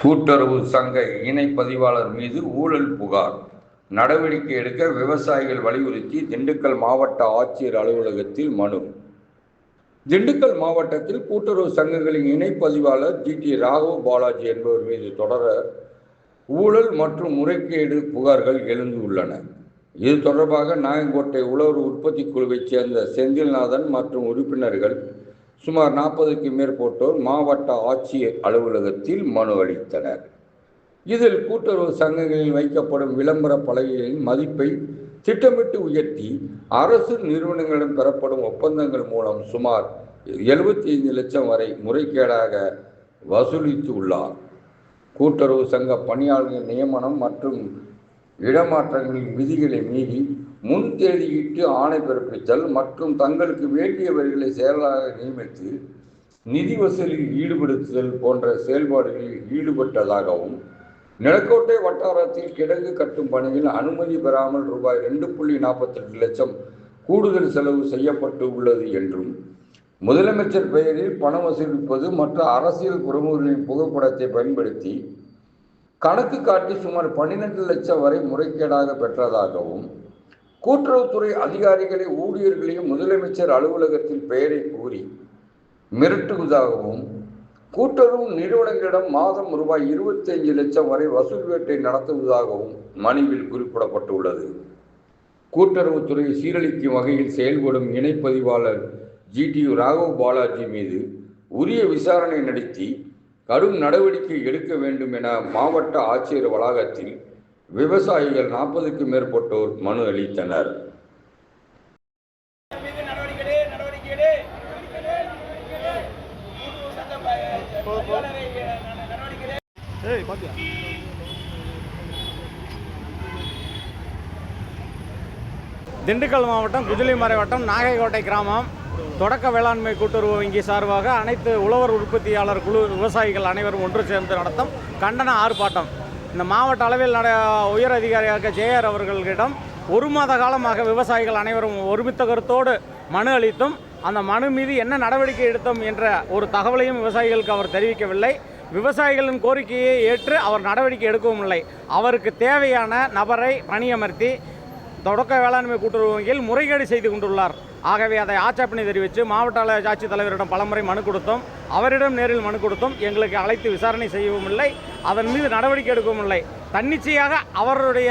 கூட்டுறவு சங்க இணை பதிவாளர் மீது ஊழல் புகார் நடவடிக்கை எடுக்க விவசாயிகள் வலியுறுத்தி திண்டுக்கல் மாவட்ட ஆட்சியர் அலுவலகத்தில் மனு. திண்டுக்கல் மாவட்டத்தில் கூட்டுறவு சங்கங்களின் இணை பதிவாளர் GT ராகவ் பாலாஜி என்பவர் மீது தொடர ஊழல் மற்றும் முறைகேடு புகார்கள் எழுந்துள்ளன. இது தொடர்பாக நாயங்கோட்டை உழவர் உற்பத்தி குழுவைச் சேர்ந்த செந்தில்நாதன் மற்றும் உறுப்பினர்கள் சுமார் 40க்கும் மேற்பட்டோர் மாவட்ட ஆட்சியர் அலுவலகத்தில் மனு அளித்தனர். இதில் கூட்டுறவு சங்கங்களில் வைக்கப்படும் விளம்பர பலகைகளின் மதிப்பை திட்டமிட்டு உயர்த்தி அரசு நிறுவனங்களிடம் பெறப்படும் ஒப்பந்தங்கள் மூலம் சுமார் 75 லட்சம் வரை முறைகேடாக வசூலித்து உள்ளார். கூட்டுறவு சங்க பணியாளர்கள் நியமனம் மற்றும் இடமாற்றங்களின் விதிகளை மீறி முன் தேதியிட்டு ஆணை பிறப்பித்தல் மற்றும் தங்களுக்கு வேண்டியவர்களை செயலாளராக நியமித்து நிதி வசூலில் ஈடுபடுத்துதல் போன்ற செயல்பாடுகளில் ஈடுபட்டதாகவும், நிலக்கோட்டை வட்டாரத்தில் கிடங்கு கட்டும் பணியில் அனுமதி பெறாமல் ரூபாய் 2.48 லட்சம் கூடுதல் செலவு செய்யப்பட்டு உள்ளது என்றும், முதலமைச்சர் பெயரில் பணம் வசூலிப்பது மற்ற அரசியல் பிரமுகர்களின் புகைப்படத்தை பயன்படுத்தி கணக்கு காட்டி சுமார் 12 லட்சம் வரை முறைகேடாக பெற்றதாகவும், கூட்டுறவுத்துறை அதிகாரிகளை ஊழியர்களையும் முதலமைச்சர் அலுவலகத்தின் பெயரை கூறி மிரட்டுவதாகவும், கூட்டுறவு நிறுவனங்களிடம் மாதம் ரூபாய் 25 லட்சம் வரை வசூல் வேட்டை நடத்துவதாகவும் மனுவில் குறிப்பிடப்பட்டுள்ளது. கூட்டுறவுத்துறையை சீரழிக்கும் வகையில் செயல்படும் இணைப்பதிவாளர் GT ராகவ் பாலாஜி மீது உரிய விசாரணை நடத்தி கடும் நடவடிக்கை எடுக்க வேண்டும் என மாவட்ட ஆட்சியர் வளாகத்தில் விவசாயிகள் 40க்கும் மேற்பட்டோர் மனு அளித்தனர். திண்டுக்கல் மாவட்டம் குஜிலிமறை வட்டம் நாகைக்கோட்டை கிராமம் தொடக்க வேளாண்மை கூட்டுறவு வங்கி சார்பாக அனைத்து உழவர் உற்பத்தியாளர் குழு விவசாயிகள் அனைவரும் ஒன்று சேர்ந்து நடத்தும் கண்டன ஆர்ப்பாட்டம். இந்த மாவட்ட அளவில் உயர் அதிகாரியாக JR அவர்களிடம் 1 மாத காலமாக விவசாயிகள் அனைவரும் ஒருமித்த கருத்தோடு மனு அளித்தும் அந்த மனு மீது என்ன நடவடிக்கை எடுத்தோம் என்ற ஒரு தகவலையும் விவசாயிகளுக்கு அவர் தெரிவிக்கவில்லை. விவசாயிகளின் கோரிக்கையை ஏற்று அவர் நடவடிக்கை எடுக்கவும் இல்லை. அவருக்கு தேவையான நபரை பணியமர்த்தி தொடக்க வேளாண்மை கூட்டுறவு வங்கியில் முறைகேடு செய்து கொண்டுள்ளார். ஆகவே அதை ஆட்சேபனை தெரிவித்து மாவட்ட ஆட்சித்தலைவரிடம் பலமுறை மனு கொடுத்தோம். அவரிடம் நேரில் மனு கொடுத்தோம். எங்களுக்கு அழைத்து விசாரணை செய்யவும் இல்லை, அதன் மீது நடவடிக்கை எடுக்கவும் இல்லை. தன்னிச்சையாக அவருடைய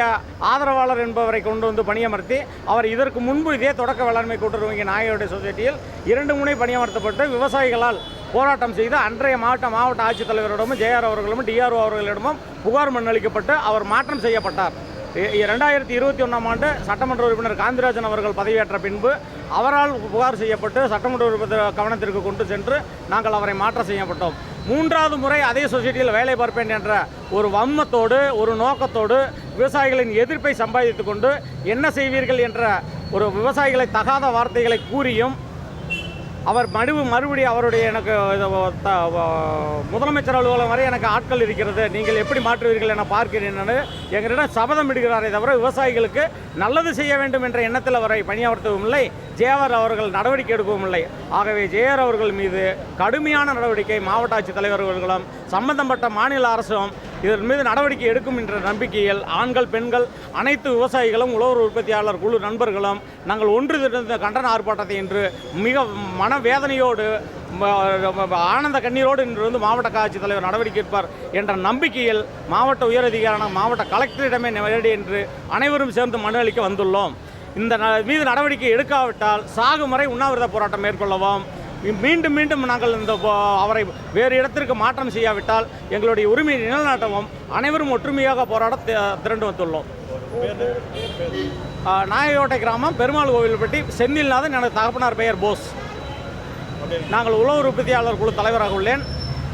ஆதரவாளர் என்பவரை கொண்டு வந்து பணியமர்த்தி அவர் இதற்கு முன்பு இதே தொடக்க வேளாண்மை கூட்டுறவு வங்கி நாகையோட்டை சொசைட்டியில் 2 முறை பணியமர்த்தப்பட்டு விவசாயிகளால் போராட்டம் செய்து அன்றைய மாவட்ட ஆட்சித்தலைவரிடமும் JR அவர்களிடமும் DRO அவர்களிடமும் புகார் மனு அளிக்கப்பட்டு அவர் மாற்றம் செய்யப்பட்டார். 2021ஆம் ஆண்டு சட்டமன்ற உறுப்பினர் காந்திராஜன் அவர்கள் பதவியேற்ற பின்பு அவரால் புகார் செய்யப்பட்டு சட்டமன்ற உறுப்பினர் கவனத்திற்கு கொண்டு சென்று நாங்கள் அவரை மாற்றம் செய்யப்பட்டோம். 3வது முறை அதே சொசைட்டியில் வேலை பார்ப்பேன் என்ற ஒரு வன்மத்தோடு ஒரு நோக்கத்தோடு விவசாயிகளின் எதிர்ப்பை சம்பாதித்து கொண்டு என்ன செய்வீர்கள் என்ற ஒரு விவசாயிகளை தகாத வார்த்தைகளை கூறியும் அவர் மறுபடியும் அவருடைய எனக்கு முதலமைச்சர் அலுவலகம் வரை எனக்கு ஆட்கள் இருக்கிறது, நீங்கள் எப்படி மாற்றுவீர்கள் என பார்க்கிறேன் எங்களிடம் சபதம் இடுகிறாரே தவிர விவசாயிகளுக்கு நல்லது செய்ய வேண்டும் என்ற எண்ணத்தில் அவரை பணியமர்த்தவும் இல்லை. JR அவர்கள் நடவடிக்கை எடுக்கவும் இல்லை. ஆகவே JR அவர்கள் மீது கடுமையான நடவடிக்கை மாவட்ட ஆட்சித்தலைவர் அவர்களும் சம்பந்தப்பட்ட மாநில அரசும் இதன் மீது நடவடிக்கை எடுக்கும் என்ற நம்பிக்கையில் ஆண்கள் பெண்கள் அனைத்து விவசாயிகளும் உழவர் உற்பத்தியாளர் குழு நண்பர்களும் நாங்கள் ஒன்று திரண்ட கண்டன ஆர்ப்பாட்டத்தை இன்று மிக மனவேதனையோடு ஆனந்த கண்ணீரோடு இன்று வந்து மாவட்ட ஆட்சித்தலைவர் நடவடிக்கை எடுப்பார் என்ற நம்பிக்கையில் மாவட்ட உயரதிகாரியான மாவட்ட கலெக்டரிடமே நேரடி என்று அனைவரும் சேர்ந்து மனு அளிக்க வந்துள்ளோம். இந்த மீது நடவடிக்கை எடுக்காவிட்டால் சாகும் வரை உண்ணாவிரத போராட்டம் மேற்கொள்ளவும், மீண்டும் மீண்டும் நாங்கள் அவரை வேறு இடத்திற்கு மாற்றம் செய்யாவிட்டால் எங்களுடைய உரிமையை நிலைநாட்டவும் அனைவரும் ஒற்றுமையாக போராட திரண்டு வந்துள்ளோம். நாகையோட்டை கிராமம் பெருமாள் கோவில்பட்டி செந்தில்நாதன், எனது தகப்பனார் பெயர் போஸ். நாங்கள் உழவர் உற்பத்தியாளர் குழு தலைவராக உள்ளேன்.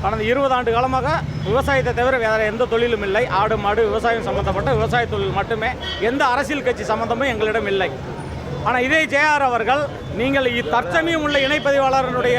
கடந்த 20 ஆண்டு காலமாக விவசாயத்தை தவிர வேறு எந்த தொழிலும் இல்லை. ஆடு மாடு விவசாயம் சம்பந்தப்பட்ட விவசாய தொழில் மட்டுமே, எந்த அரசியல் கட்சி சம்பந்தமும் எங்களிடம் இல்லை. ஆனால் இதே JR அவர்கள் நீங்கள் தற்சமயம் உள்ள இணைப்பதிவாளருடைய